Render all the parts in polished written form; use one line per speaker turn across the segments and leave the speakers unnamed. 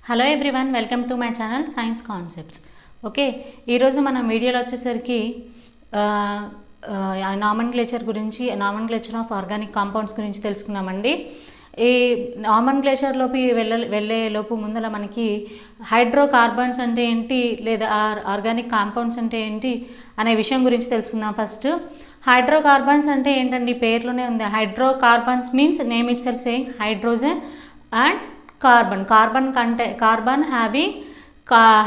Hello everyone, welcome to my channel science concepts. Okay, ఈరోజు మనం వీడియోలో వచ్చేసరికి నామన్క్లేచర్ ఆఫ్ ఆర్గానిక్ కాంపౌండ్స్ గురించి తెలుసుకున్నామండి. ఈ నామన్క్లేచర్లోకి వెళ్ళే లోపు ముందర మనకి హైడ్రోకార్బన్స్ అంటే ఏంటి లేదా ఆర్గానిక్ కాంపౌండ్స్ అంటే ఏంటి అనే విషయం గురించి తెలుసుకుందాం. ఫస్ట్ హైడ్రోకార్బన్స్ అంటే ఏంటండి, పేర్లోనే ఉంది. Hydrocarbons means name it self saying hydrogen and carbon having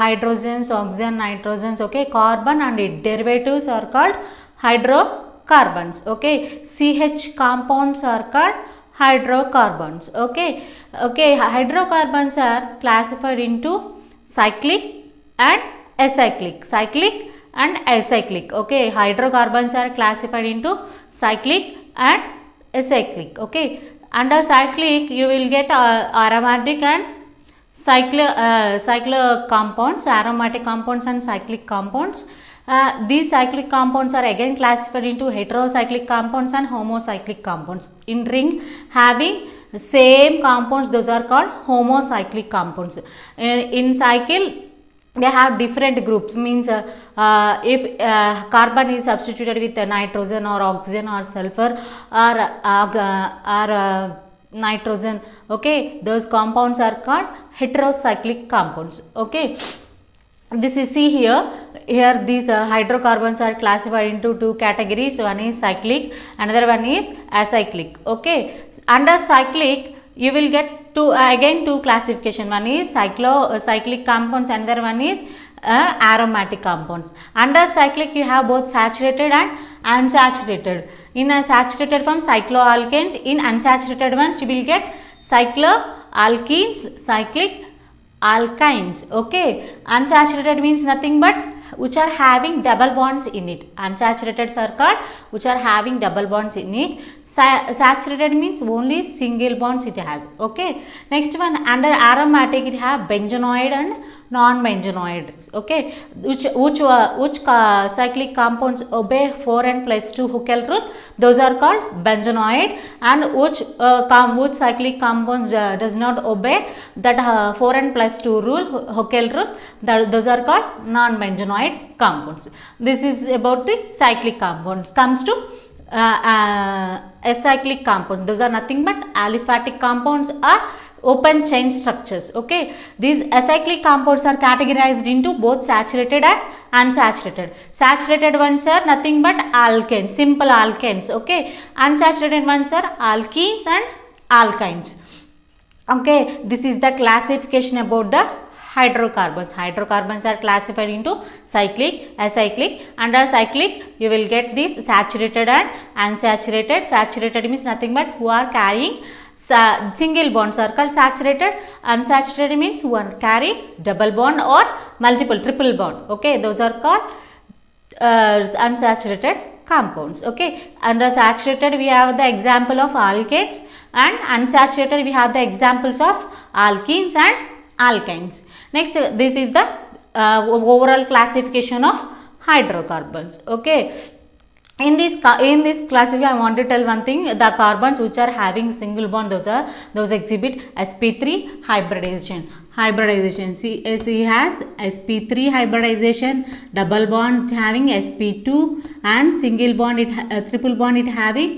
hydrogens, oxygen, nitrogens. Okay, carbon and its derivatives are called hydrocarbons. Okay, CH compounds are called hydrocarbons. Okay, hydrocarbons are classified into cyclic and acyclic. Okay, hydrocarbons are classified into cyclic and acyclic. Okay, under cyclic you will get aromatic and cyclic compounds, aromatic compounds and cyclic compounds. These cyclic compounds are again classified into heterocyclic compounds and homocyclic compounds. In ring having same compounds, those are called homocyclic compounds. In cycle they have different groups, means if carbon is substituted with nitrogen or oxygen or sulfur or nitrogen, okay, those compounds are called heterocyclic compounds. Okay, this is see here these hydrocarbons are classified into two categories. One is cyclic, another one is acyclic. Okay, under cyclic you will get two classification. One is cyclic compounds, another one is aromatic compounds. Under cyclic you have both saturated and unsaturated. In a saturated form cycloalkanes, in unsaturated ones you will get cycloalkenes, cyclic alkynes. Okay, unsaturated means nothing but which are having double bonds in it. Unsaturated are called which are having double bonds in it. Saturated means only single bonds it has. Okay, next one, under aromatic it have benzenoid and non-benzenoid. Okay, which cyclic compounds obey 4n+2 Huckel rule, those are called benzenoid. And which cyclic compounds does not obey that 4n+2 rule, Huckel rule, those are called non-benzenoid compounds. This is about the cyclic compounds. Comes to acyclic compounds, those are nothing but aliphatic compounds or open chain structures. Okay, these acyclic compounds are categorized into both saturated and unsaturated. Saturated ones are nothing but alkanes, simple alkanes. Okay, unsaturated ones are alkenes and alkynes. Okay, this is the classification about the hydrocarbons. Hydrocarbons are classified into cyclic, acyclic. Under cyclic you will get this saturated and unsaturated. Saturated means nothing but who are carrying single bonds are called saturated. Unsaturated means who are carrying double bond or multiple triple bond. Okay, those are called unsaturated compounds. Okay, under saturated we have the example of alkanes, and unsaturated we have the examples of alkenes and alkynes. Next, this is the overall classification of hydrocarbons. Okay, in this classification I want to tell one thing. The carbons which are having single bond, those exhibit sp3 hybridization. C has sp3 hybridization, double bond having sp2, and single bond triple bond it having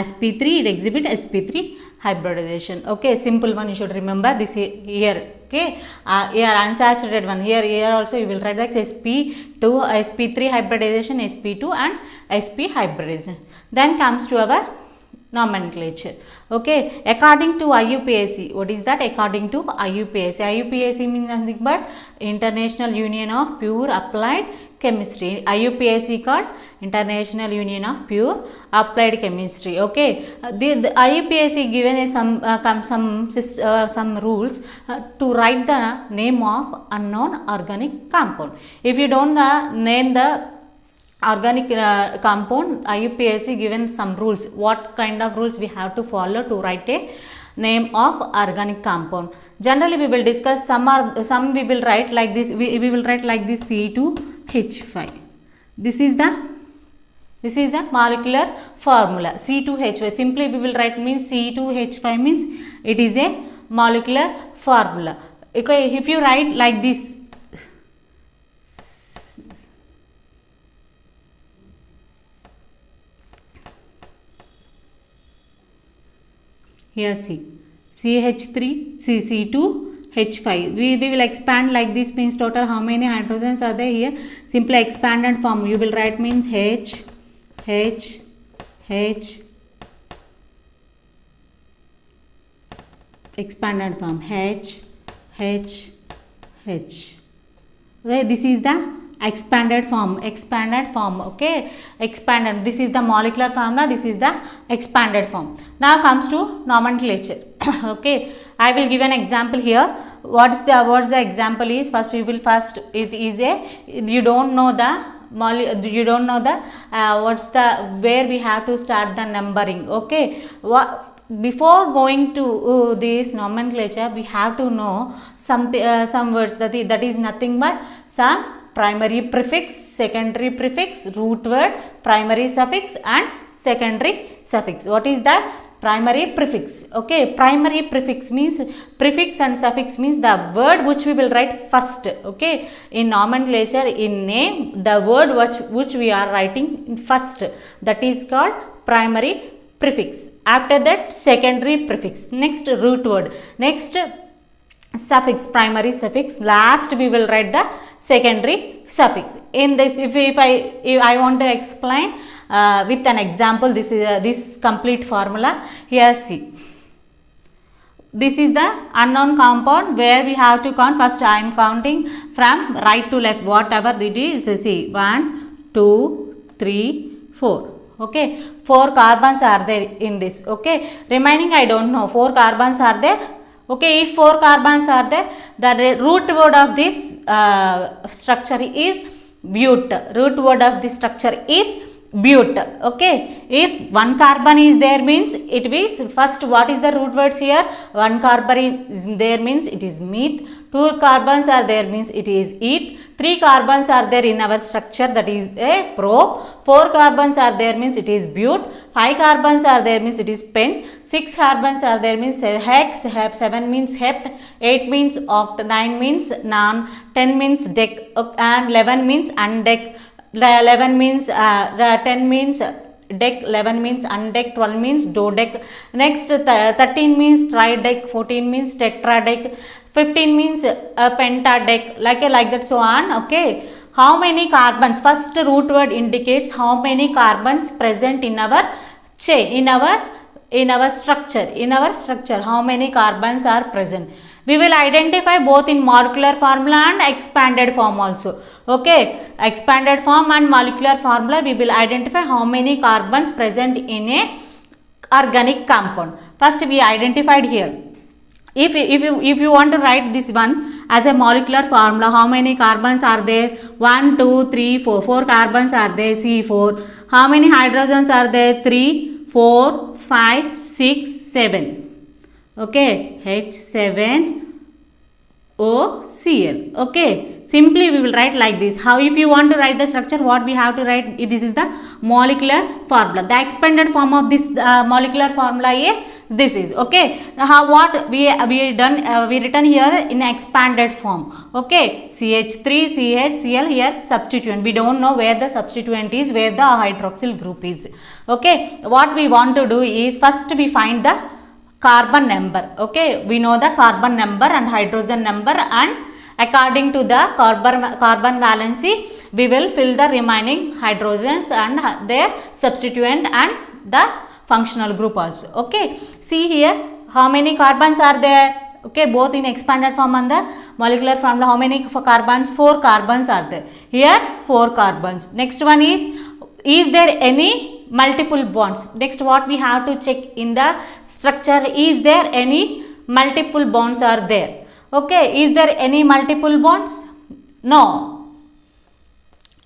sp3, it exhibit sp3 hybridization. Okay, simple one you should remember this here. Okay, here unsaturated one, here also you will write like sp2, sp3 hybridization, sp2 and sp hybridization. Then comes to our nomenclature. Okay, according to IUPAC, what is that? According to IUPAC means nothing but International Union of Pure Applied Chemistry. IUPAC called International Union of Pure Applied Chemistry. Okay, the IUPAC given some rules to write the name of unknown organic compound. If you don't name the organic compound, IUPAC given some rules. What kind of rules we have to follow to write a name of organic compound? Generally we will discuss some we will write like this. We will write like this: C2H5. This is the molecular formula, C2H5. Simply we will write means C2H5 means it is a molecular formula. Okay, if you write like this, here see, CH3, CC2, H5. We will expand like this, means total how many hydrogens are there here? Simply expanded form. You will write means H, H, H, expanded form H, H, H. Okay, this is the expanded form, okay, expanded. This is the molecular formula, this is the expanded form. Now comes to nomenclature. Okay, I will give an example here. What the example is? First you will it is a, you don't know the what's the, where we have to start the numbering. Okay, before going to this nomenclature, we have to know something, some words, that is nothing but some primary prefix, secondary prefix, root word, primary suffix and secondary suffix. What is that? Primary prefix. Okay, primary prefix means, prefix and suffix means the word which we will write first. Okay, in nomenclature, in name, the word which we are writing first, that is called primary prefix. After that, secondary prefix. Next, root word. Next, suffix, primary suffix. Last, we will write the secondary suffix. In this, if I want to explain with an example, this is this complete formula. Here see, this is the unknown compound where we have to count. First I am counting from right to left, whatever it is. See, 1, 2, 3, 4. Okay, 4 carbons are there in this. Okay, remaining I don't know. 4 carbons are there. Okay, if 4 carbons are there, the root word of this structure is but. Root word of this structure is but. Okay, if 1 carbon is there, means it means, first what is the root words here? 1 carbon is there, means it is meth. 2 carbons are there, means it is eth. 3 carbons are there in our structure, that is a prop. 4 carbons are there, means it is but. 5 carbons are there, means it is pent. 6 carbons are there, means hex. 7 means hept. 8 means oct. 9 means non. 10 means dec, and 11 means undec. 11 means 10 means dec, 11 means undec, 12 means dodec. Next, 13 means tridec, 14 means tetradec, 15 means pentadec, like that, so on. Okay, how many carbons? First root word indicates how many carbons present in our chain, in our structure, how many carbons are present. We will identify both in molecular formula and expanded form also. Okay, expanded form and molecular formula, we will identify how many carbons present in a organic compound. First we identified here. If you want to write this one as a molecular formula, how many carbons are there? 1, 2, 3, 4. 4 carbons are there, C4. How many hydrogens are there? 3, 4, 5, 6, 7. Okay, H7OCl. Okay, simply we will write like this. How, if you want to write the structure, what we have to write? This is the molecular formula. The expanded form of this molecular formula is this is. Okay, now how, what we written here in expanded form. Okay, CH3, CHCl, here substituent. We don't know where the substituent is, where the hydroxyl group is. Okay, what we want to do is, first we find the carbon number. Okay, we know the carbon number and hydrogen number, and according to the carbon valency, we will fill the remaining hydrogens and their substituent and the functional group also. Okay, see here how many carbons are there. Okay, both in expanded form and the molecular formula, how many carbons? 4 carbons are there. Here 4 carbons. Next one is there any multiple bonds? Next, what we have to check in the structure, is there any multiple bonds are there? Okay, is there any multiple bonds? No.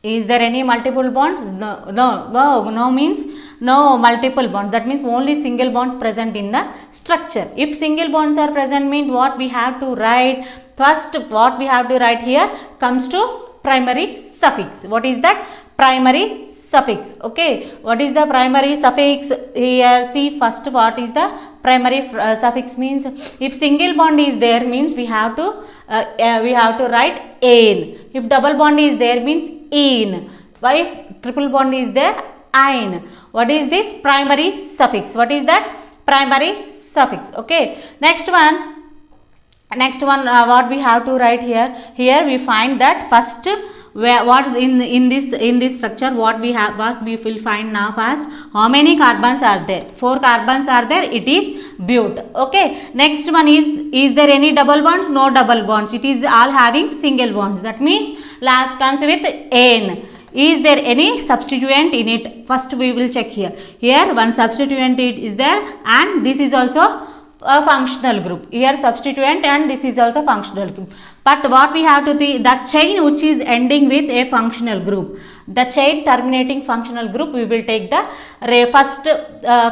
Is there any multiple bonds? No means no multiple bonds. That means only single bonds present in the structure. If single bonds are present, means what we have to write? First, what we have to write here comes to primary suffix. What is that? Primary suffix. Okay, what is the primary suffix? Here see, first what is the primary suffix means if single bond is there means we have to write "an." If double bond is there means "in." Why if triple bond is there? "ein." What is this? Primary suffix. What is that? Primary suffix. Okay. Next one, what we have to write here? Here we find that first what is in this structure, what we will find now first. How many carbons are there? 4 carbons are there. It is but. Okay. Next one is there any double bonds? No double bonds. It is all having single bonds. That means last comes with "an." Is there any substituent in it? First we will check here. Here one substituent is there, and this is also a functional group. Here substituent, and this is also functional group. But what we have to see, the chain which is ending with a functional group, the chain terminating functional group, we will take the first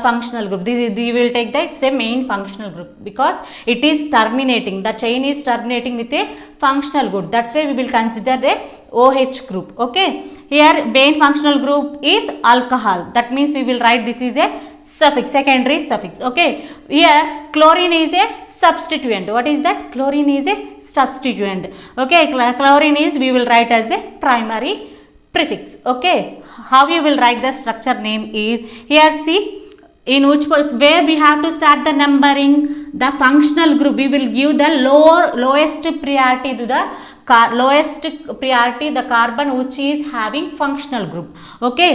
functional group. We will take that it's a main functional group because it is terminating. The chain is terminating with a functional group. That's why we will consider the OH group. Okay. Here main functional group is alcohol. That means we will write this is a suffix, secondary suffix. Okay. Here chlorine is a substituent. What is that? Chlorine is a substituent. Okay. Chlorine is, we will write as the primary prefix. Okay. How you will write the structure name is, here see, in which where we have to start the numbering, the functional group we will give the lowest priority to the the carbon which is having functional group. Okay,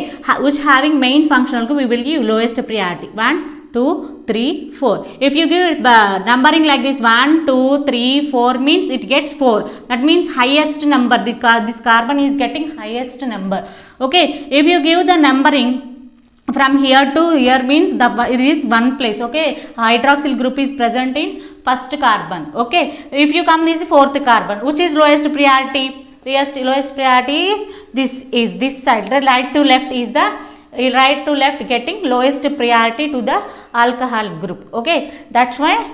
which having main functional group, we will give lowest priority. 1 2 3 4. If you give numbering like this, 1 2 3 4 means it gets 4. That means highest number. This carbon is getting highest number. Okay, if you give the numbering from here to here means it is one place. Okay, hydroxyl group is present in first carbon. Okay, if you come this fourth carbon, which is lowest priority? Lowest priority is this side. The right to left is the right to left getting lowest priority to the alcohol group. Okay, that's why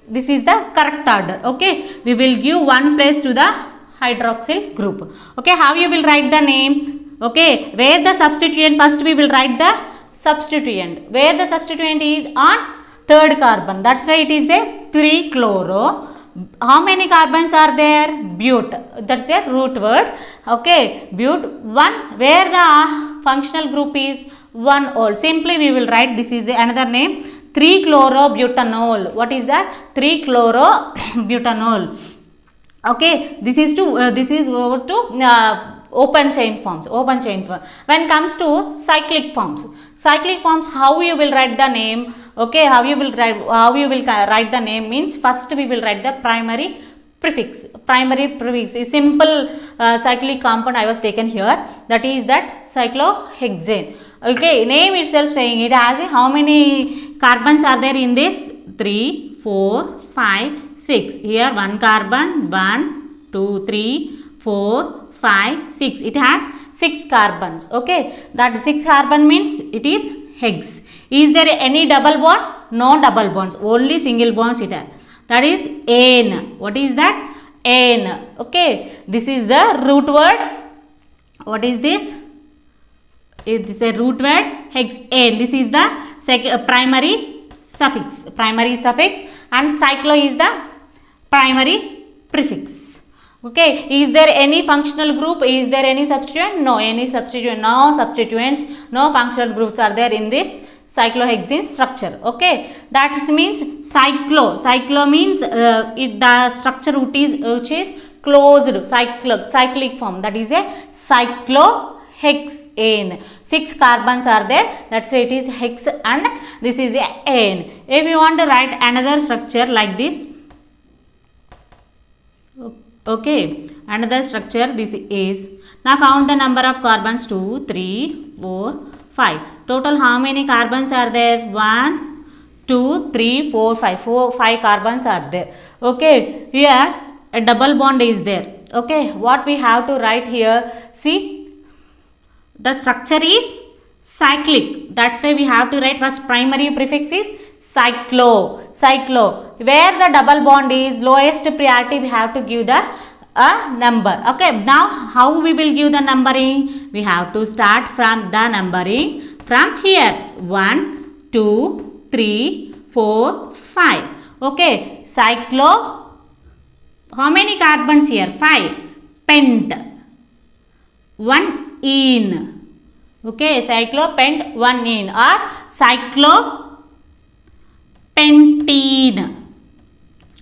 this is the correct order. Okay, we will give one place to the hydroxyl group. Okay, how you will write the name? Okay, where the substituent, first we will write the substituent, where the substituent is on third carbon. That's why it is the 3-chloro. How many carbons are there? But. That's a root word. Okay, but 1, where the functional group is 1-ol. Simply we will write, this is another name, 3-chlorobutanol. What is that? 3-chlorobutanol. Okay, this is over to open chain forms. When comes to cyclic forms, how you will write the name? Okay, how you will write the name means, first we will write the primary prefix. Is simple cyclic compound I was taken here, that is that cyclohexane. Okay, name itself saying it has how many carbons are there in this? 3 4 5 6. Here 1 carbon, 1 2 3 4 5 6. It has 6 carbons. Okay, that 6 carbon means it is hex. Is there any double bond? No double bonds, only single bonds it has. That is "an." What is that? "an." Okay, this is the root word. What is this? It is a root word, hexane. This is the primary suffix. And cyclo is the primary prefix. Okay, is there any functional group? Is there any substituent? No, any substituent, no substituents, no functional groups are there in this cyclohexane structure. Okay, that means cyclo. Cyclo means the structure which is closed, cyclic form. That is a cyclohexane. 6 carbons are there. That's why it is hex, and this is a "an." If you want to write another structure like this. Okay, another structure this is. Now count the number of carbons: 2, 3, 4, 5. Total how many carbons are there? 1, 2, 3, 4, 5. 5 carbons are there. Okay, here a double bond is there. Okay, what we have to write here? See, the structure is cyclic. That's why we have to write first primary prefix is cyclo. Where the double bond is lowest priority, we have to give the number. Okay, now how we will give the numbering? We have to start from the numbering from here. 1, 2, 3, 4, 5. Okay, cyclo, how many carbons here? 5. Pent, 1 ene. Okay, cyclopent, 1 ene, or cyclopentene.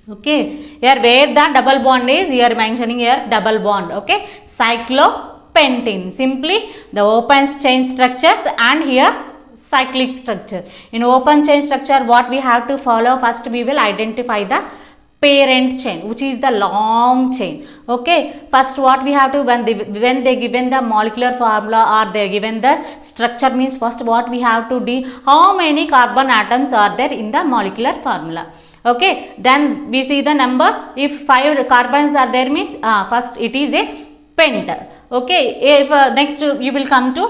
Okay, here where the double bond is, here mentioning here double bond. Okay, cyclopentene, simply the open chain structures, and here cyclic structure. In open chain structure, what we have to follow? First we will identify the parent chain, which is the long chain. Okay, first what we have to, when they given the molecular formula or they given the structure, means first what we have to do, how many carbon atoms are there in the molecular formula. Okay, then we see the number. If 5 carbons are there, means first it is a pent. Okay, if next you will come to,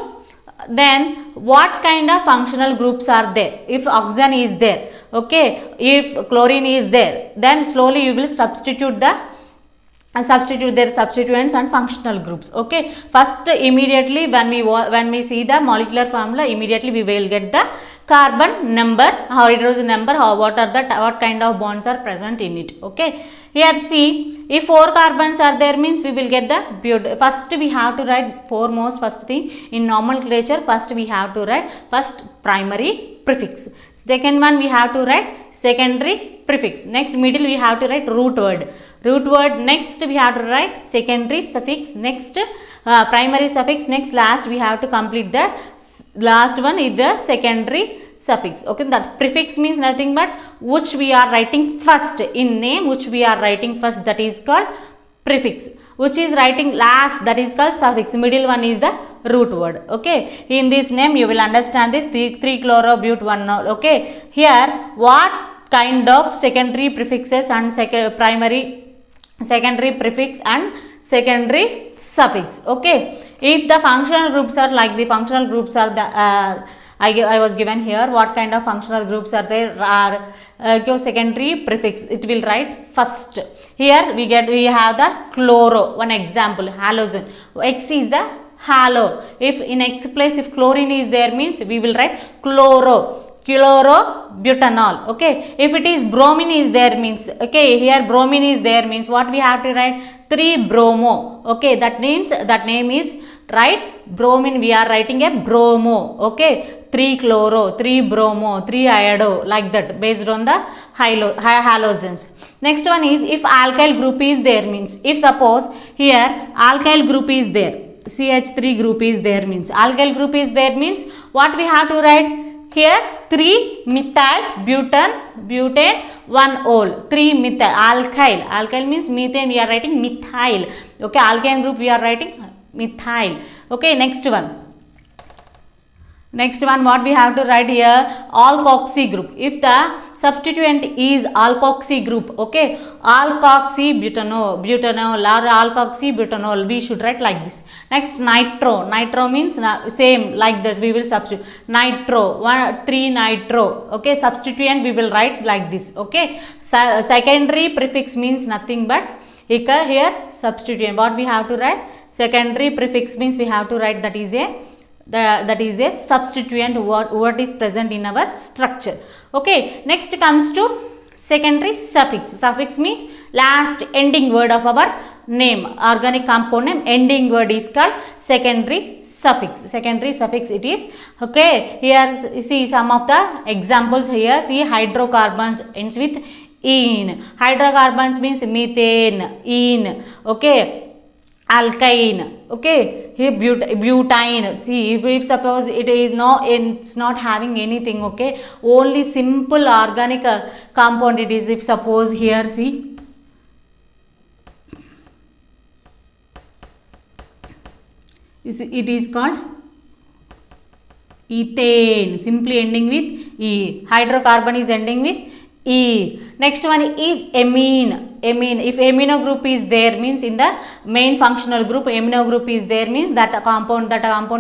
then what kind of functional groups are there? If oxygen is there, okay, if chlorine is there, then slowly you will substitute their substituents and functional groups. Okay, first immediately when we see the molecular formula, immediately we will get the carbon number, hydrogen number, what kind of bonds are present in it. Okay, here see, if 4 carbons are there, means we will get the first we have to write foremost, first thing in nomenclature, first we have to write first primary prefix, second one we have to write secondary prefix, next middle we have to write root word, next we have to write secondary suffix, next primary suffix, next last we have to complete the last one is the secondary suffix. Okay, that prefix means nothing but which we are writing first in name, which we are writing first, that is called prefix, which is writing last, that is called suffix, middle one is the root word. Okay, in this name you will understand this 3-chlorobut-1-nol. Okay, here what kind of secondary prefixes and secondary prefix and secondary suffix. Okay, if the functional groups are like the functional groups are the I was given here, what kind of functional groups are there, are secondary prefix, it will write first. Here we have the chloro, one example, halogen, X is the halo, if in X place if chlorine is there, means we will write chlorobutanol. Okay, if it is bromine is there, means, okay, here bromine is there, means what we have to write 3-bromo. Okay, that means that name is right bromine, we are writing a bromo. Okay, 3-chloro, 3-bromo, 3-iodo, like that, based on the halogens. Next one is if alkyl group is there, means if suppose here alkyl group is there, CH3 group is there, means alkyl group is there, means what we have to write here 3-methyl butane 1-ol, 3-methyl alkyl means methane, we are writing methyl. Okay, alkyne group we are writing methyl. Okay, next one what we have to write here, alkoxy group, if the substituent is alkoxy group. Okay, alkoxybutanol or alkoxybutanol, we should write like this. Next, nitro means same like this, we will substitute 3-nitro. Okay, substituent we will write like this. Okay, secondary prefix means nothing but here substituent, what we have to write, secondary prefix means we have to write that is a substituent what is present in our structure. Okay, next comes to secondary suffix. Suffix means last ending word of our name, organic compound name, ending word is called secondary suffix. Secondary suffix it is. Okay, here see some of the examples here. See, hydrocarbons ends with ene. Hydrocarbons means methane, ene. Okay, alkyne. Okay, here butane. See, if suppose it is it's not having anything. Okay, only simple organic compound it is. If suppose here see, it is called ethane, simply ending with E. Hydrocarbon is ending with E. Next one is amine. If amino group is there, means in the main functional group amino group is there, means that compound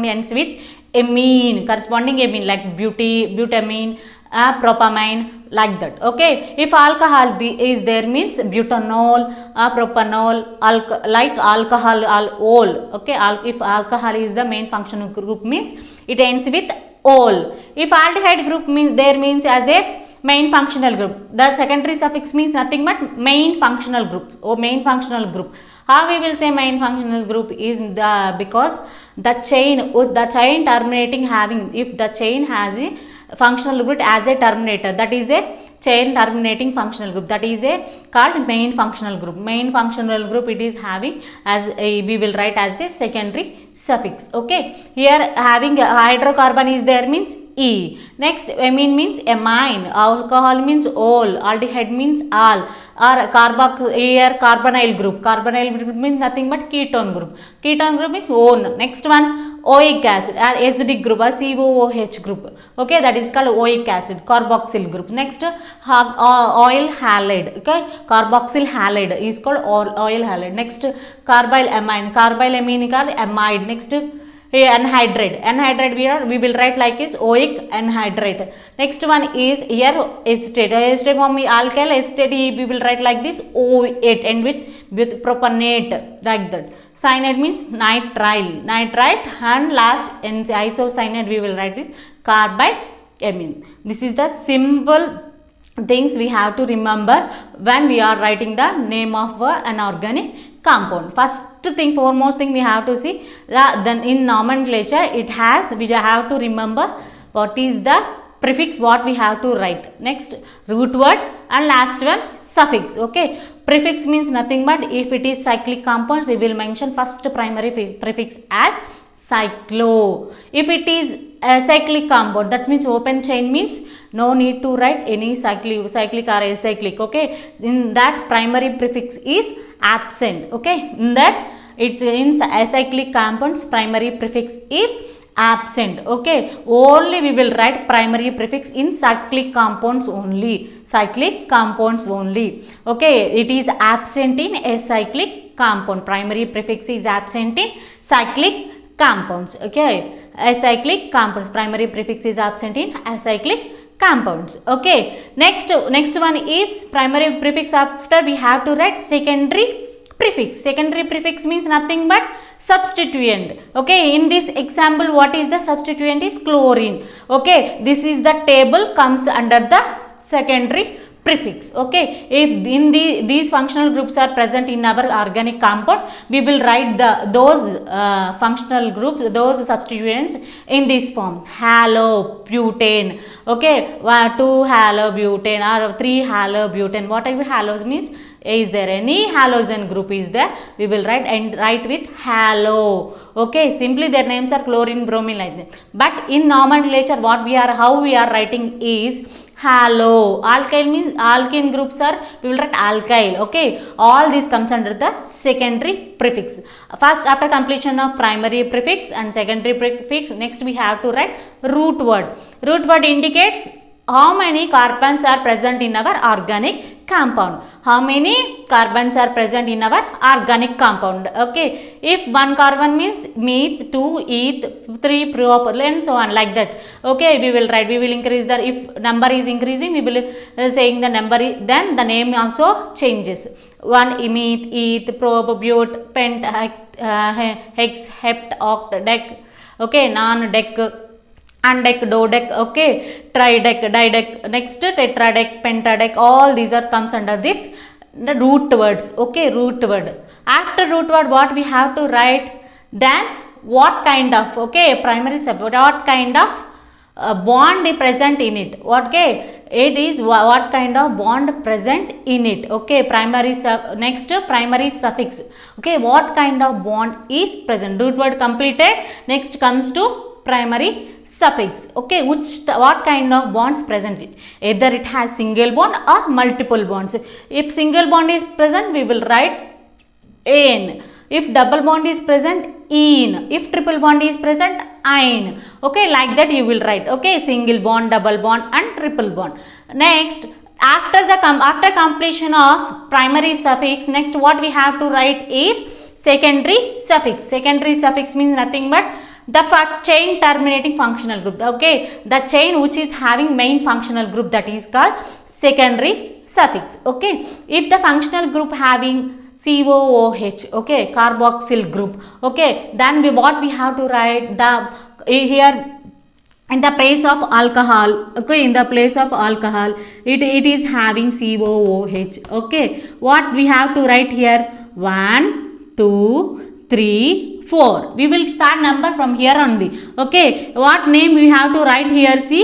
ends with amine, corresponding amine like butamine, propamine, like that. Okay, if alcohol is there, means butanol, propanol, like alcohol, ol. Okay, if alcohol is the main functional group, means it ends with ol. If aldehyde group there, means as a main functional group. That secondary suffix means nothing but main functional group or main functional group. How we will say main functional group is the because the chain terminating having, if the chain has a functional group as a terminator, that is a chain terminating functional group, that is a called main functional group. Main functional group it is having as a, we will write as a secondary suffix. Okay, here having a hydrocarbon is there means E. Next amine means amine, alcohol means all, aldehyde means all, or here carbonyl group. Carbonyl group means nothing but ketone group. Ketone group means one. Next one oic acid or acidic group or COOH group. Okay, that is called oic acid, carboxyl group. Next oil halide. Okay, carboxyl halide is called oil halide. Next carbyl amine called amide. Next anhydride we will write like is oic anhydride. Next one is here acetate. Acetate form alkyl acetate we will write like this O8 and with propanate, like that. Cyanide means nitrite and last isocyanide we will write it carbylamine. This is the simple things we have to remember when we are writing the name of an organic compound. First thing, foremost thing we have to see that then in nomenclature we have to remember what is the prefix, what we have to write. Next root word and last one suffix. Okay, prefix means nothing but if it is cyclic compounds we will mention first primary prefix as cyclo. If it is a cyclic compound, that means open chain means no need to write any cyclic or acyclic. Okay, in that primary prefix is absent. Okay, in that it's in acyclic compounds primary prefix is absent. Okay, only we will write primary prefix in cyclic compounds only. Okay, it is absent in acyclic compound. Primary prefix is absent in cyclic compounds. Okay, acyclic compounds primary prefix is absent in acyclic compounds. Okay, next one is primary prefix. After we have to write secondary prefix. Secondary prefix means nothing but substituent. Okay, in this example what is the substituent is chlorine. Okay, this is the table comes under the secondary prefix. Okay, if in these functional groups are present in our organic compound, we will write those functional groups, those substituents in this form: halobutane. Okay, 2 halobutane or 3 halobutane. Whatever halos means, is there any halogen group is there, we will write with halo. Okay, simply their names are chlorine, bromine, like that. But in nomenclature how we are writing is halo. Alkyl means alkene groups are, we will write alkyl. Okay, all this comes under the secondary prefix. First, after completion of primary prefix and secondary prefix, next we have to write root word. Root word indicates how many carbons are present in our organic compound. How many carbons are present in our organic compound? Okay, if 1 carbon means meth, 2 eth, 3 propyl and so on, like that. Okay, we will increase the, if number is increasing we will saying the number, then the name also changes. 1 meth, eth, prop, but, pent, hex, hept, oct, dec. Okay, non-dec, undeck, dodeck, okay, trideck, dideck, next tetradeck, pentadeck, all these are comes under this the root words. Okay, root word. After root word what we have to write, then what kind of, okay, primary subject, what kind of bond is present in it. Okay, it is what kind of bond present in it. Okay, next primary suffix. Okay, what kind of bond is present. Root word completed. Next comes to primary suffix. Okay, what kind of bonds present, either it has single bond or multiple bonds. If single bond is present we will write ane. If double bond is present, ene. If triple bond is present, ine. Okay, like that you will write. Okay, single bond, double bond and triple bond. Next, after completion of primary suffix, next what we have to write is secondary suffix. Secondary suffix means nothing but the chain terminating functional group. Okay, the chain which is having main functional group, that is called secondary suffix. Okay, if the functional group having COOH, okay, carboxyl group, okay, then what we have to write, the here in the place of alcohol, okay, in the place of alcohol it is having COOH. Okay, what we have to write here? 1 2 3 4. We will start number from here only. Okay, what name we have to write here? See,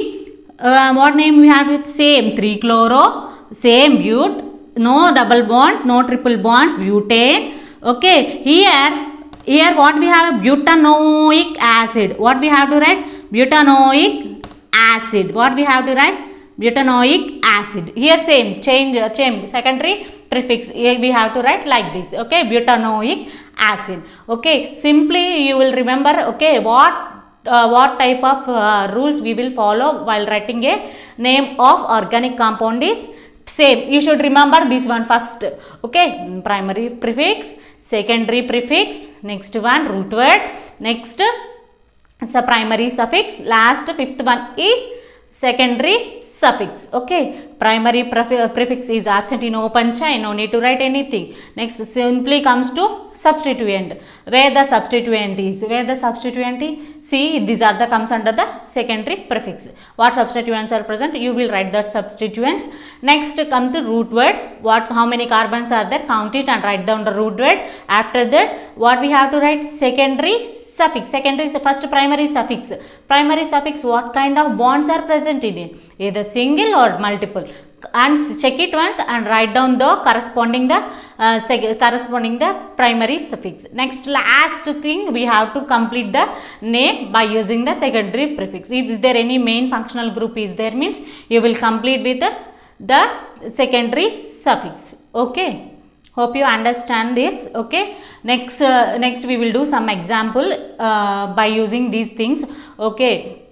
what name we have? Same 3 chloro, same but, no double bonds, no triple bonds, butane. Okay, here what we have? Butanoic acid. What we have to write? Butanoic acid. What we have to write? Butanoic acid. Here same, change secondary prefix. Here we have to write like this. Okay, butanoic acid. Okay, simply you will remember. Okay, what type of rules we will follow while writing a name of organic compound is same. You should remember this one first. Okay, primary prefix, secondary prefix, next one root word, next primary suffix, last fifth one is secondary suffix. Okay, primary prefix is absent in open chain, no need to write anything. Next simply comes to substituent, where the substituent is, see, these are the comes under the secondary prefix. What substituents are present, you will write that substituents. Next come to root word, how many carbons are there, count it and write down the root word. After that what we have to write? Secondary suffix. Secondary, first primary suffix. Primary suffix, what kind of bonds are present in it? Either single or multiple. And check it once and write down the corresponding the primary suffix. Next, last thing, we have to complete the name by using the secondary prefix. If there any main functional group is there, means you will complete with the secondary suffix. Okay, hope you understand this. Okay, next we will do some example by using these things. Okay,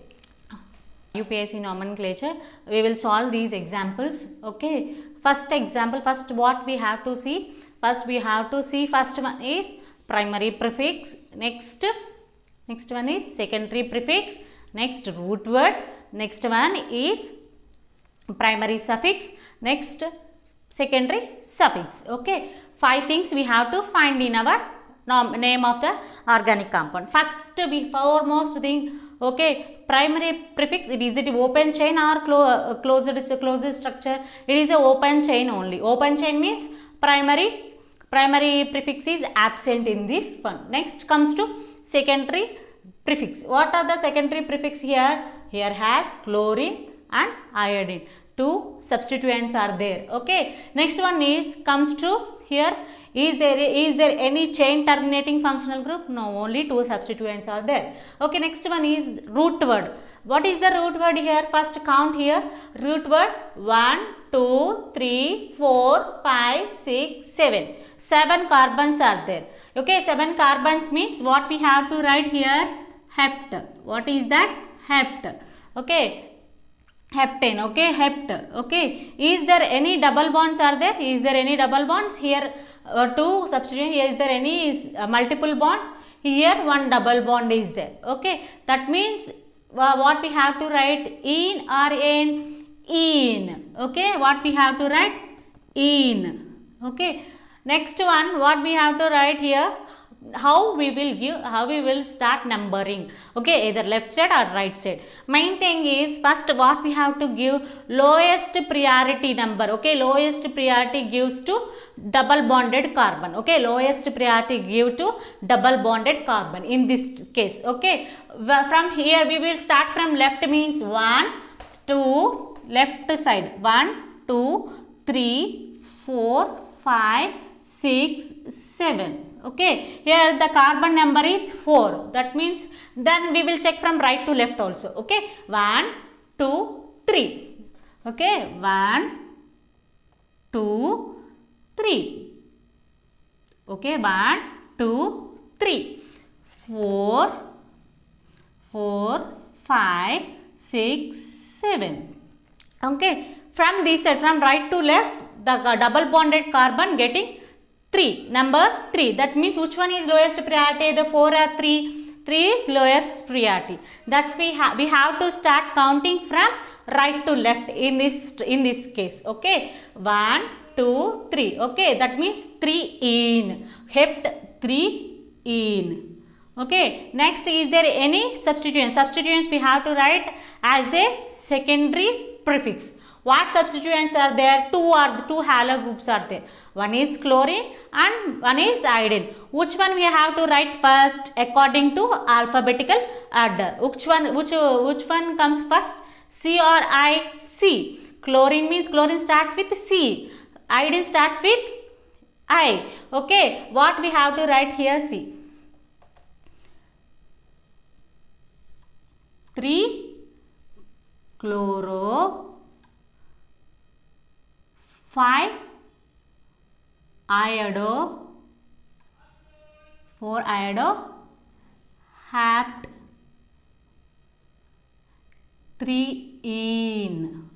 UPSC nomenclature, we will solve these examples. Okay, first example, first what we have to see? First one is primary prefix, next one is secondary prefix, next root word, next one is primary suffix, next secondary suffix. Okay, 5 things we have to find in our name of the organic compound. First, foremost thing, okay, primary prefix, is it open chain or closed structure? It is a open chain only. Open chain means primary prefix is absent in this one. Next comes to secondary prefix. What are the secondary prefix here? Here has chlorine and iodine. 2 substituents are there. Okay, next one comes to here, is there any chain terminating functional group? No, only 2 substituents are there. Okay, next one is root word. What is the root word here? First count here. Root word 1 2 3 4 5 6 7. 7 carbons are there. Okay, 7 carbons means what we have to write here? Hept. What is that? Hept. Okay, heptane. Okay, hept. Okay, is there any double bonds are there? Is there any double bonds here? 2 substituent. Here is there any multiple bonds? Here one double bond is there. Okay, that means what we have to write? In or in? In. Okay, what we have to write? In. Okay, next one, what we have to write here? How we will start numbering. Okay, either left side or right side. Main thing is, first what we have to give? Lowest priority number. Okay, lowest priority gives to double bonded carbon. Okay, lowest priority give to double bonded carbon in this case. Okay, from here we will start from left, means 1 2, left side 1 2 3 4 5 6 7. Okay, here the carbon number is 4. That means then we will check from right to left also. Okay, 1 2 3. Okay, 1 2 3. Okay, 1 2 3 4 4 5 6 7. Okay, from this side, from right to left, the double bonded carbon getting 3, number 3. That means which one is lowest priority? The 4 or 3? 3 is lowest priority. That's we have to start counting from right to left in this case. Okay, 1 2 3. Okay, that means 3 in. Hept 3 in. Okay, next, is there any substituents? Substituents we have to write as a secondary prefix. What substituents are there? Two halo groups are there. One is chlorine and one is iodine. Which one we have to write first according to alphabetical order? Which one comes first? C or I? C. Chlorine means chlorine starts with C. Iodine starts with I. Okay, what we have to write here? C. 3-chloro 5-iodo 4-iodo hapt 3-ene.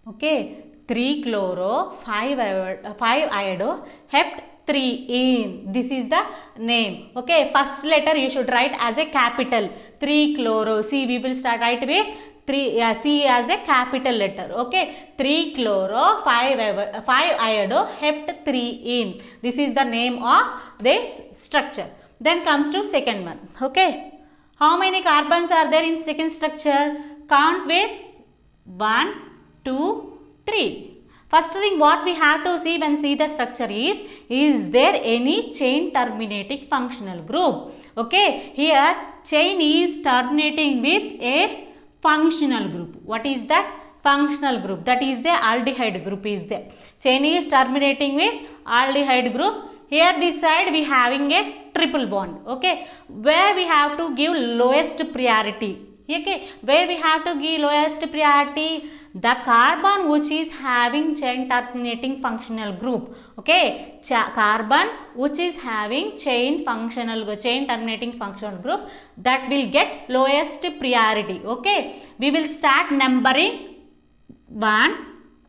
Okay, 3-chloro 5-iodo hept 3-ene. This is the name. Okay, first letter you should write as a capital. 3-chloro. See, we will start right with C as a capital letter. Okay, 3-chloro 5-iodo hept 3-ene. This is the name of this structure. Then comes to second one. Okay, how many carbons are there in second structure? Count with 1, 2, 3. First thing what we have to see when see the structure is there any chain terminating functional group? Okay, here chain is terminating with a functional group. What is that? Functional group. That is the aldehyde group is there. Chain is terminating with aldehyde group. Here this side we having a triple bond. Okay, where we have to give lowest priority. Okay, where we have to give lowest priority? The carbon which is having chain terminating functional group. Okay, carbon which is having chain terminating functional group, that will get lowest priority. Okay, we will start numbering 1,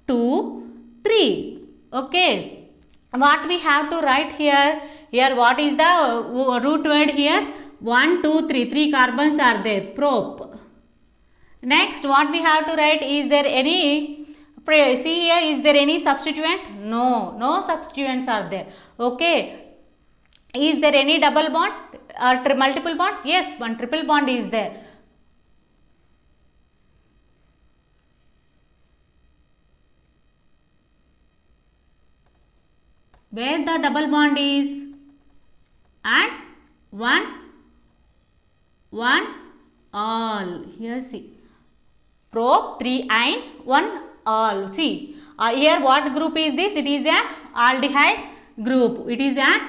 2, 3. Okay, what we have to write here? Here what is the root word here? 1, 2, 3. 3 carbons are there. Prop. Next, what we have to write? Is there any? See here. Is there any substituent? No. No substituents are there. Okay. Is there any double bond or multiple bonds? Yes. One triple bond is there. Where the double bond is? And 1 all. Here see. Prop 3-ine 1 all. See. Here what group is this? It is an aldehyde group. It is an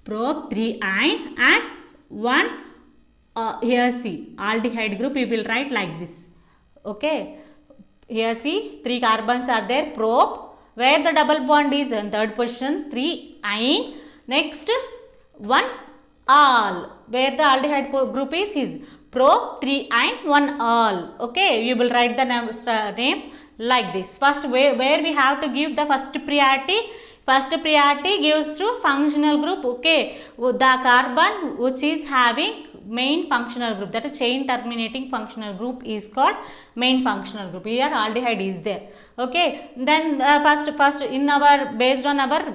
prop 3-ine and 1 here see. Aldehyde group we will write like this. Okay. Here see 3 carbons are there. Prop. Where the double bond is in third position. 3-ine. Next 1 all. Where the aldehyde group is prop 3-ine 1 all. Okay, you will write the name like this. First, where we have to give the first priority? First priority gives to functional group. Okay, the carbon which is having main functional group, that is chain terminating functional group, is called main functional group. Here aldehyde is there. Okay, then first in our based on our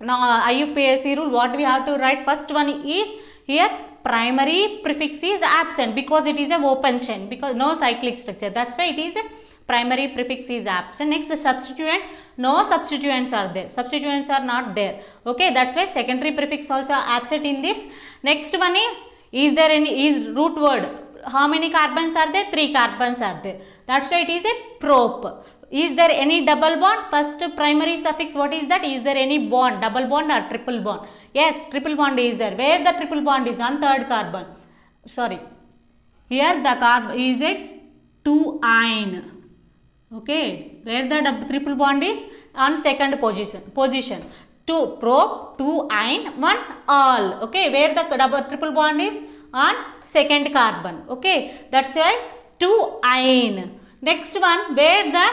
IUPAC rule, what we have to write? First one is here primary prefix is absent because it is a open chain, because no cyclic structure. That's why it is a primary prefix is absent. Next, substituent, no substituents are there. Substituents are not there. Okay, that's why secondary prefix also absent in this. Next one is there any is root word? How many carbons are there? 3 carbons are there. That's why it is a prop. Is there any double bond? First primary suffix, what is that? Is there any bond, double bond or triple bond? Yes, triple bond is there. Where the triple bond is? On third carbon. Sorry. Here the carbon is a 2-ine. Okay. Where the triple bond is? On second position. 2 prop 2-ine 1 all. Okay. Where the triple bond is? On second carbon. Okay. That's why 2-ine. Next one, where the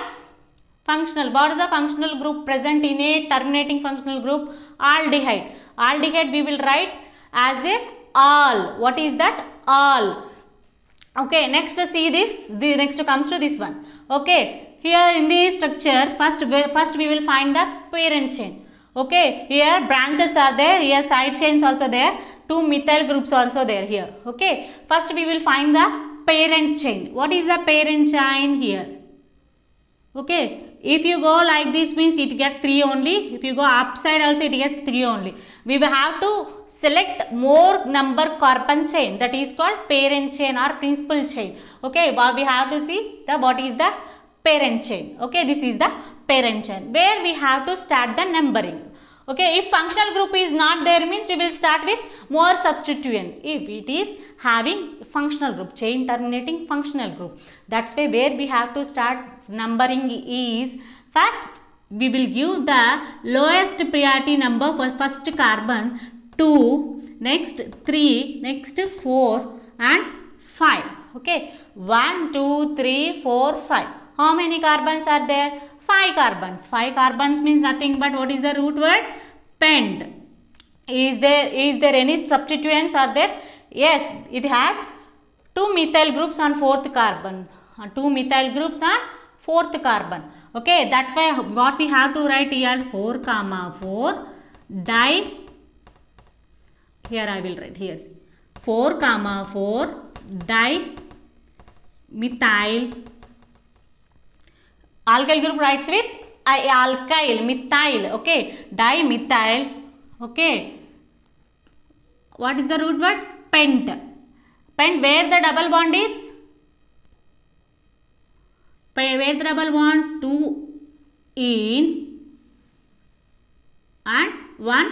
functional, what is the functional group present in a terminating functional group? Aldehyde. Aldehyde we will write as a all. What is that? All. Okay, next see this. The next comes to this one. Okay, here in the structure, first we will find the parent chain. Okay, here branches are there, here side chains also there. two methyl groups also there here. Okay, first we will find the parent chain. What is the parent chain here? Okay, if you go like this means it gets 3 only. If you go upside also it gets 3 only. We will have to select more number carbon chain, that is called parent chain or principal chain. Okay, but we have to see the what is the parent chain. Okay, this is the parent chain where we have to start the numbering. Okay, if functional group is not there means we will start with more substituent. If it is having functional group, chain terminating functional group, that's why where we have to start numbering is first we will give the lowest priority number for first carbon 2, next 3, next 4 and 5. Okay, 1, 2, 3, 4, 5. How many carbons are there? 5 carbons. 5 carbons means nothing but what is the root word? Pent. Is there any substituents are there? Yes, it has 2 methyl groups on 4th carbon. 2 methyl groups on 4th carbon. Okay, that's why what we have to write here 4, 4 di. Here I will write here 4, 4 di methyl. Alkyl group writes with alkyl, methyl, okay, dimethyl, okay. What is the root word? Pent. Pent, where the double bond is? Where the double bond? 2 in and 1.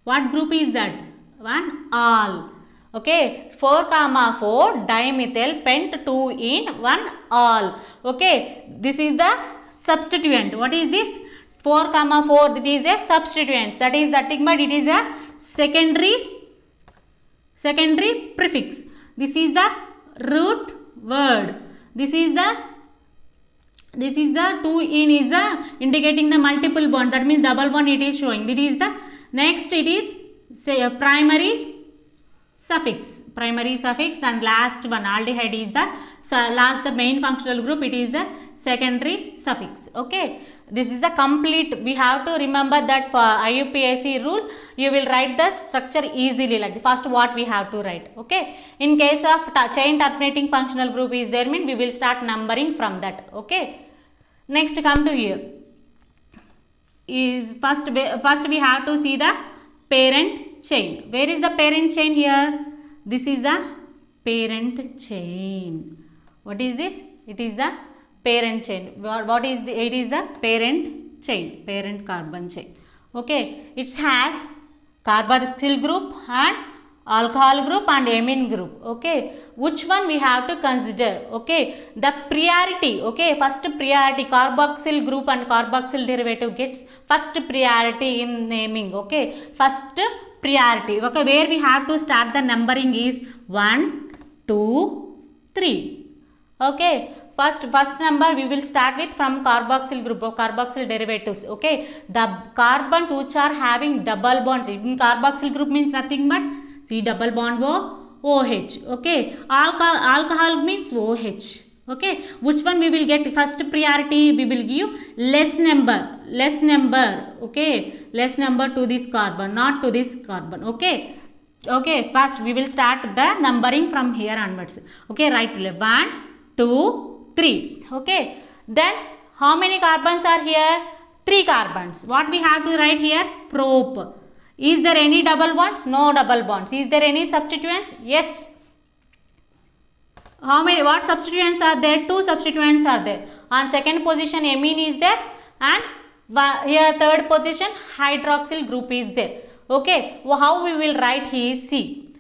What group is that? 1 all. Okay, 4, 4 dimethyl pent 2 in 1 all. Okay, this is the substituent. What is this? 4, 4, it is a substituent. That is nothing but it is a secondary prefix. This is the root word. This is the 2 in is the indicating the multiple bond. That means double bond it is showing. This is the next. It is say a primary suffix, and last one aldehyde is the main functional group, it is the secondary suffix. Okay, this is the complete. We have to remember that for IUPAC rule you will write the structure easily, like the first what we have to write. Okay, in case of chain terminating functional group is there mean we will start numbering from that. Okay, next come to here is first we have to see the parent chain. Where is the parent chain here? This is the parent chain. What is this? It is the parent chain. What is the? It is the parent chain, parent carbon chain. Okay, it has carboxyl group and alcohol group and amine group. Okay, which one we have to consider? Okay, the priority. Okay, first priority, carboxyl group and carboxyl derivative gets first priority in naming. Okay, first priority. Okay, where we have to start the numbering is 1, 2, 3. Okay, first number we will start with from carboxyl group or carboxyl derivatives. Okay, the carbons which are having double bonds in carboxyl group means nothing but C double bond OH. Okay, alcohol means OH. Okay, which one we will get first priority? We will give less number. Okay, less number to this carbon, not to this carbon. Okay, first we will start the numbering from here onwards. Okay, right to left, 1, 2, 3. Okay, then how many carbons are here? 3 carbons. What we have to write here? Prop. Is there any double bonds? No double bonds. Is there any substituents? Yes. How many? What substituents are there? 2 substituents are there. On second position amine is there and here third position hydroxyl group is there. Okay, how we will write here is C.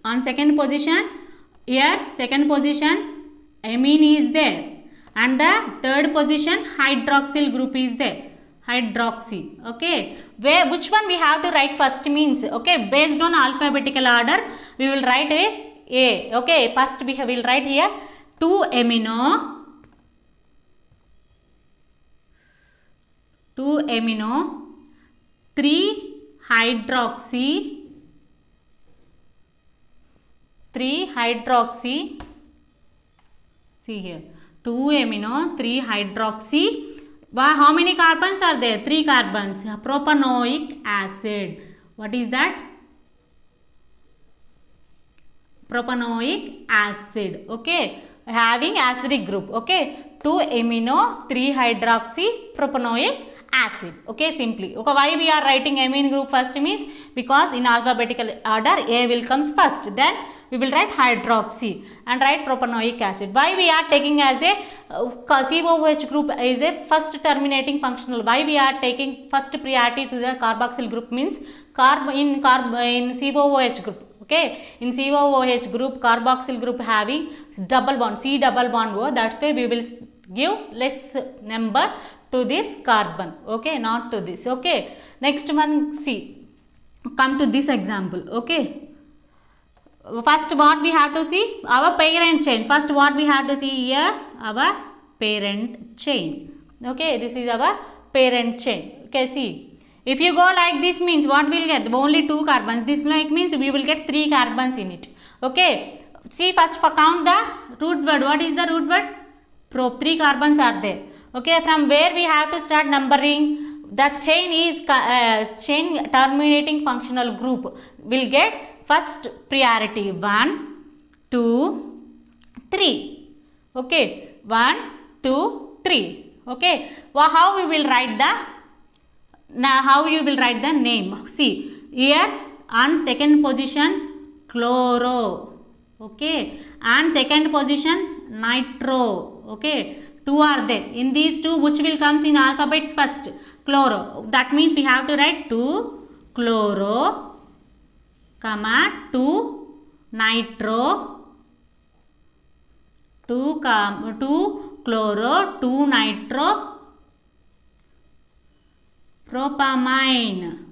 On second position, here second position amine is there and the third position hydroxyl group is there. Hydroxy. Okay, which one we have to write first means, okay, based on alphabetical order we will write A. Okay, first we will write here 2 amino, 3 hydroxy, 3 hydroxy, see here 2 amino 3 hydroxy How many carbons are there? 3 carbons. Propanoic acid. What is that? Propanoic acid. Okay, having acidic group. Okay, 2-amino 3-hydroxy propanoic acid. Okay, simply. Okay, why we are writing amine group first means because in alphabetical order A will comes first, then we will write hydroxy and write propanoic acid. Why we are taking as a COOH group is a first terminating functional. Why we are taking first priority to the carboxyl group means in COOH group. Okay, in COOH group, carboxyl group having double bond, C double bond O, that's why we will give less number to this carbon. Okay, not to this. Okay, next one, see, come to this example. Okay, first what we have to see, our parent chain. First what we have to see here, our parent chain. Okay, this is our parent chain. Okay, see. If you go like this means what we'll get? Only 2 carbons. This like means we will get 3 carbons in it. Okay. See, first for count the root word. What is the root word? Prop. 3 carbons are there. Okay. From where we have to start numbering? The chain is chain terminating functional group. Will get first priority 1, 2, 3. Okay. 1, 2, 3. Okay. Well, how we will write the? Now how you will write the name? See, here on second position chloro. Okay, and second position nitro. Okay, 2 are there. In these 2, which will comes in alphabets first? Chloro. That means we have to write 2 chloro, comma 2 nitro, 2 chloro, 2 nitro, propamine.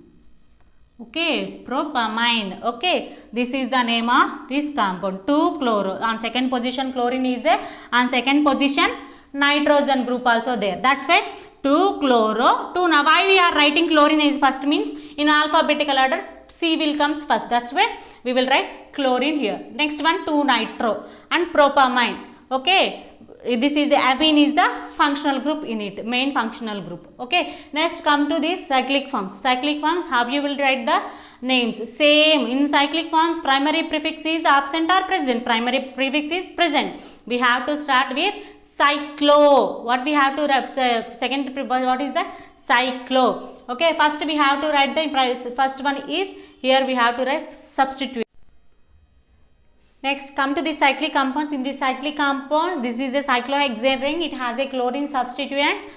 Okay, propamine. Okay, this is the name of this compound. 2 chloro. On second position chlorine is there. On second position nitrogen group also there. That's why 2 chloro 2. Now why we are writing chlorine is first means in alphabetical order C will comes first. That's why we will write chlorine here. Next one 2 nitro and propamine. Okay. This is the amine is the functional group in it, main functional group. Okay, next come to this cyclic forms. Cyclic forms, how you will write the names? Same in cyclic forms, primary prefix is absent or present. Primary prefix is present. We have to start with cyclo. What we have to write? Second, what is that? Cyclo. Okay, first we have to write the first one is here we have to write substitute. Next, come to the cyclic compounds. In the cyclic compounds, this is a cyclohexane ring. It has a chlorine substituent.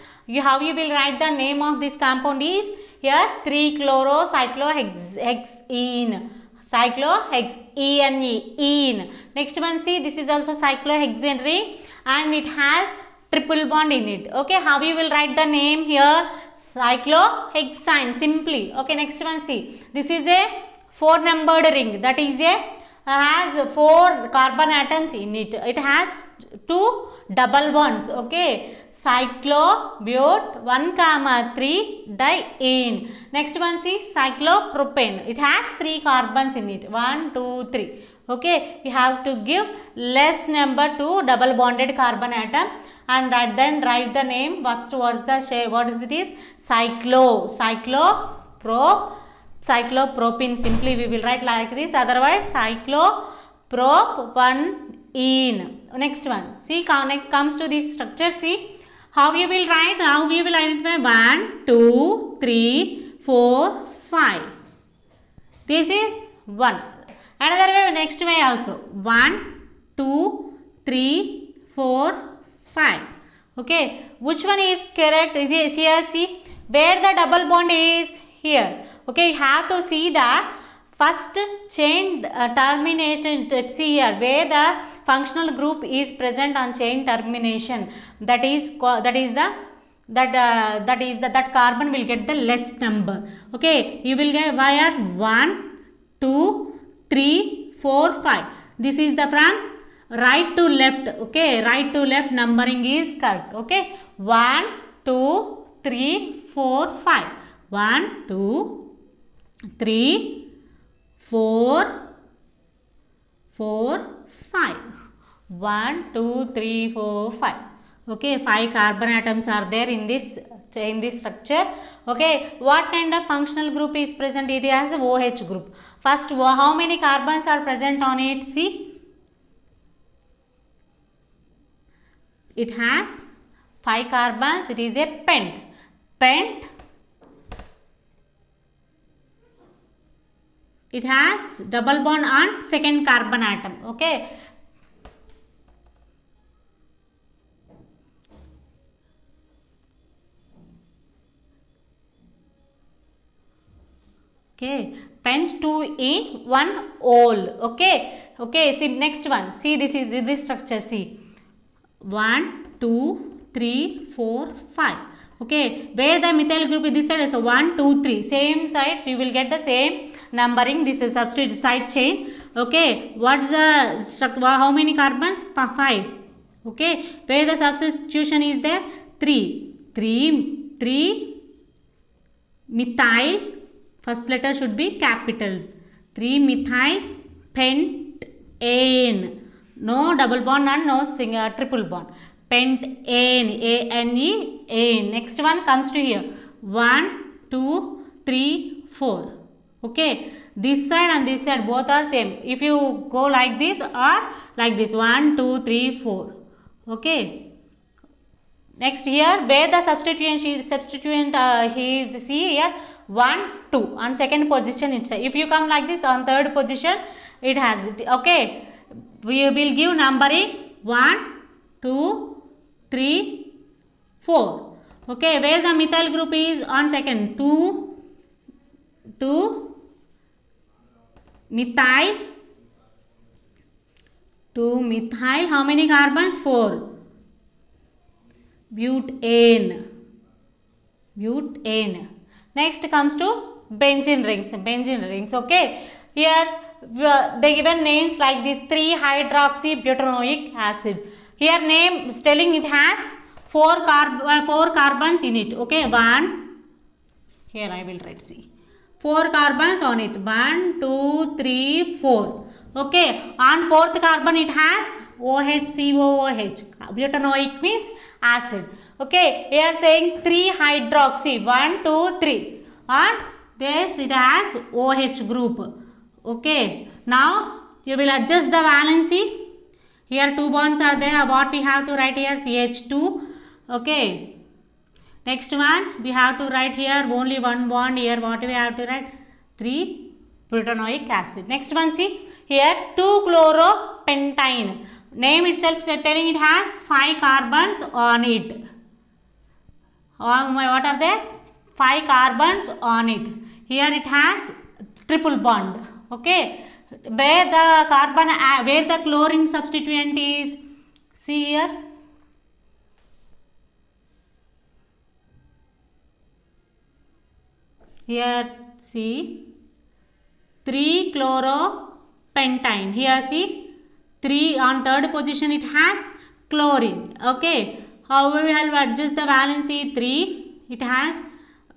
How you will write the name of this compound is here 3-chlorocyclohexene. Cyclohexene. Next one, see, this is also cyclohexane ring and it has triple bond in it. Okay, how you will write the name here? Cyclohexane simply. Okay, next one, see, this is a 4-numbered ring. That is a has 4 carbon atoms in it. It has 2 double bonds. Okay, cyclobute 1,3 diene. Next one, see, cyclopropane. It has 3 carbons in it. 1, 2, 3. Okay, you have to give less number to double bonded carbon atom and then write the name. First, what's the shape? What is it? Is cyclopropene. Simply we will write like this, otherwise cyclopropanene. Next one, see, comes to this structure. See how you will write. How we will identify 1, 2, 3, 4, 5. This is 1. Another way, next way also 1, 2, 3, 4, 5. Okay, which one is correct? Is here, see where the double bond is here. Okay, you have to see the first chain termination. See here where the functional group is present on chain termination. That carbon will get the less number. Okay, you will get wire 1, 2, 3, 4, 5. This is the from right to left. Okay, right to left numbering is correct. Okay, 1, 2, 3, 4, 5. 1, 2, 3, 4, 5. 1, 2, 3, 4, 5. Okay, 5 carbon atoms are there in this in this structure. Okay, what kind of functional group is present? It has a OH group. First, how many carbons are present on it? See, it has 5 carbons. It is a pent. Pent. It has double bond on second carbon atom. Okay. Okay, pent 2 in 1 ol. Okay. Okay, see next one. See, this is this structure. See, 1, 2, 3, 4, 5. Okay, where the methyl group is this side, so 1, 2, 3, same sides, you will get the same numbering. This is substitute side chain. Okay, what's the how many carbons? 5. Okay, where the substitution is there? 3 methyl, first letter should be capital, 3 methyl pentane, no double bond and no triple bond, pentane, A-N-E, ane. Next one comes to here, 1, 2, 3, 4. Okay, this side and this side both are same. If you go like this or like this, 1, 2, 3, 4. Okay. Next here, where the substituent he is, see here, 1, 2 on second position itself. If you come like this on third position, it has it. Okay, we will give numbering 1, 2, 3, 4. Okay, where the methyl group is on second, 2 methyl, how many carbons? 4. Butane. Next comes to benzene rings. Okay, here they given names like this, 3-hydroxybutanoic acid. Here name is telling it has 4 carbons in it. Okay, 1, here I will write, see, 4 carbons on it, 1, 2, 3, 4. Okay, on fourth carbon it has OHCOOH. Butanoic means acid. Okay, here saying 3-hydroxy, 1, 2, 3. And this it has OH group. Okay, now you will adjust the valency. Here 2 bonds are there. What we have to write here? CH2. Okay. Next one we have to write here only 1 bond. Here what we have to write? 3 butanoic acid. Next one, see here 2-chloropentane. Name itself is telling it has 5 carbons on it. What are there? 5 carbons on it. Here it has triple bond. Okay, where the chlorine substituent is, see here, see 3-chloropentane. Here see 3 on third position it has chlorine. Okay, how we will adjust the valency? 3, it has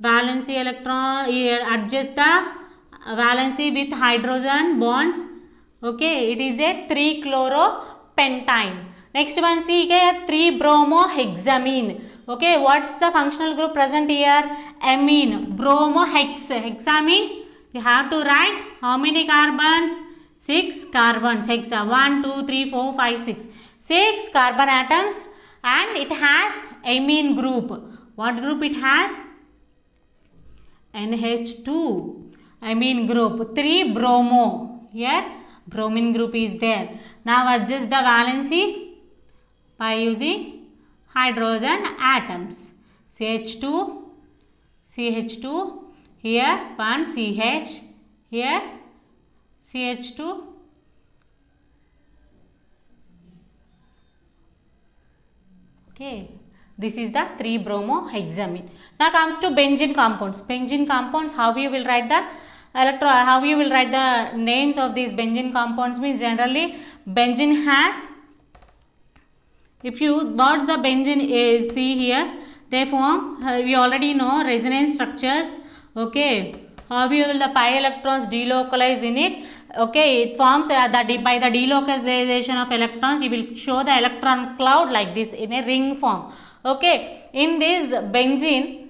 valency electron. Here adjust the valency with hydrogen bonds. Okay, it is a 3-chloropentane. Next one, see here 3-bromohexamine. Okay, what's the functional group present here? Amine. Bromohex. Hexa means you have to write how many carbons? 6 carbons. Hexa 1, 2, 3, 4, 5, 6. 6 carbon atoms, and it has amine group. What group it has? NH2. Amine group. 3-bromo. Here bromine group is there. Now adjust the valency by using hydrogen atoms. CH2, CH2, here 1 CH, here CH2, okay, this is the 3-bromohexamine. Now comes to benzene compounds. Benzene compounds, how you will write the names of these benzene compounds means generally benzene has, if you what the benzene is, see here they form, we already know resonance structures. Okay, how will the pi electrons delocalize in it? Okay, it forms by the delocalization of electrons, you will show the electron cloud like this in a ring form. Okay, in this benzene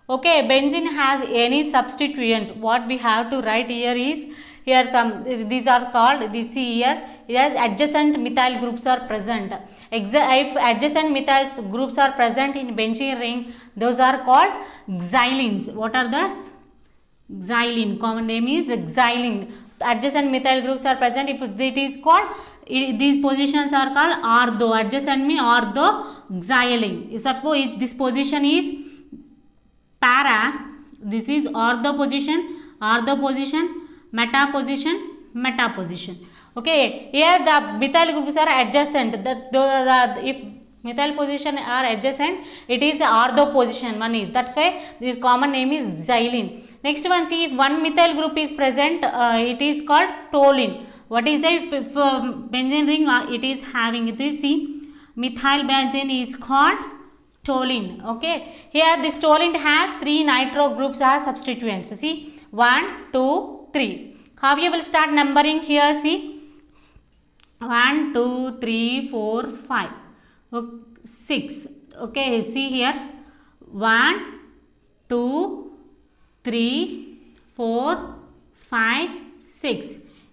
Okay, benzene has any substituent. What we have to write here is, here some, these are called, this here, adjacent methyl groups are present. If adjacent methyl groups are present in benzene ring, those are called xylenes. What are those? Xylene, common name is xylene. Adjacent methyl groups are present. If it is called, these positions are called ortho. Adjacent means ortho xylene. Suppose this position is para, this is ortho position, meta position. Okay, here the methyl groups are adjacent. If methyl position are adjacent, it is ortho position one is. That's why this common name is xylene. Next one, see, if one methyl group is present, it is called toluene. What is that? If benzene ring it is having this, see, methyl benzene is called toluene. Okay, here this toluene has 3 nitro groups as substituents. See, 1, 2, 3. How you will start numbering here? See, 1, 2, 3, 4, 5, 6. Okay, see here, 1, 2, 3, 4, 5, 6.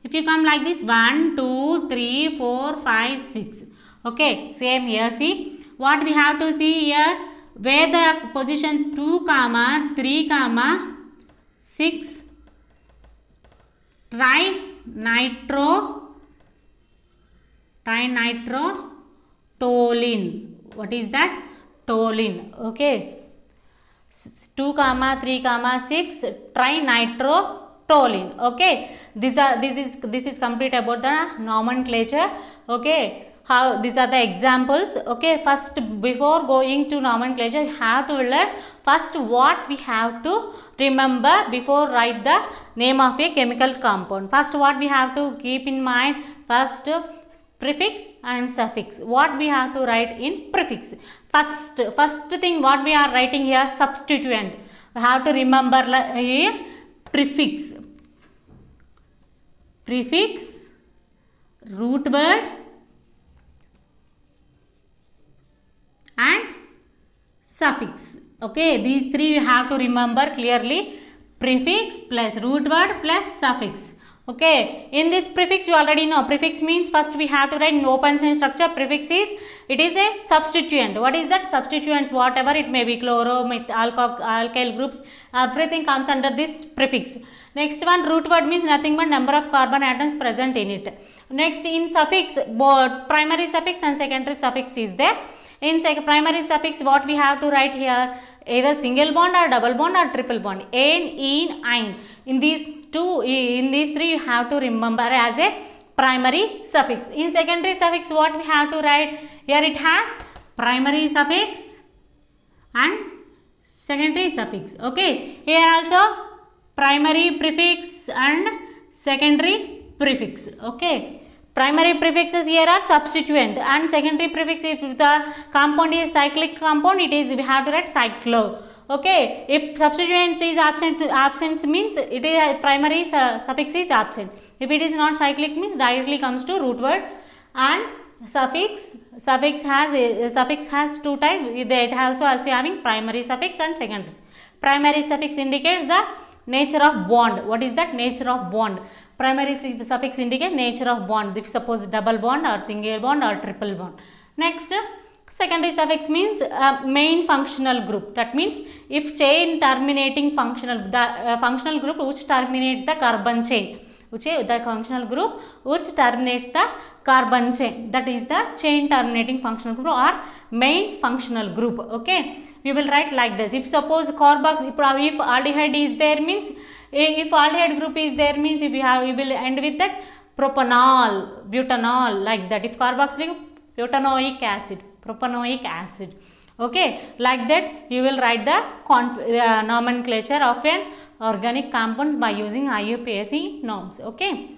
If you come like this, 1, 2, 3, 4, 5, 6. Okay, same here. See, what we have to see here, where the position 2, 3, 6 trinitro What is that? Toluene. Okay, 2, 3, 6 trinitrotoluene. Okay, this is complete about the nomenclature. Okay, how these are the examples. Okay, first, before going to nomenclature, you have to learn first what we have to remember before write the name of a chemical compound. First, what we have to keep in mind, first prefix and suffix. What we have to write in prefix? First thing what we are writing here, substituent. We have to remember here prefix, root word and suffix. Okay, these three you have to remember clearly. Prefix plus root word plus suffix. Okay, in this prefix you already know. Prefix means first we have to write in open chain structure. Prefix is, it is a substituent. What is that? Substituents, whatever it may be, chloro, alkyl groups, everything comes under this prefix. Next one, root word means nothing but number of carbon atoms present in it. Next, in suffix, both primary suffix and secondary suffix is there. In primary suffix, what we have to write here? Either single bond or double bond or triple bond. An, in, ein. In these three you have to remember as a primary suffix. In secondary suffix, what we have to write? Here it has primary suffix and secondary suffix. Okay, here also primary prefix and secondary prefix. Okay, primary prefixes here are substituent and secondary prefix, if the compound is cyclic compound, it is, we have to write cyclo. Okay, if substituent is absent means it is primary suffix is absent. If it is not cyclic means directly comes to root word. And suffix has two types. It also having primary suffix and secondary. Primary suffix indicates the nature of bond. What is that? Nature of bond. Primary suffix indicates nature of bond. If suppose double bond or single bond or triple bond. Next, secondary suffix means main functional group. That means if chain terminating functional, the functional group which terminates the carbon chain, the functional group which terminates the carbon chain, that is the chain terminating functional group or main functional group. Okay, we will write like this. If suppose carbox, if aldehyde is there means, if aldehyde group is there means, if we will end with that propanol, butanol, like that. If carboxylic, butanoic acid, propanoic acid. Okay, like that you will write the nomenclature of an organic compound by using IUPAC norms. Okay.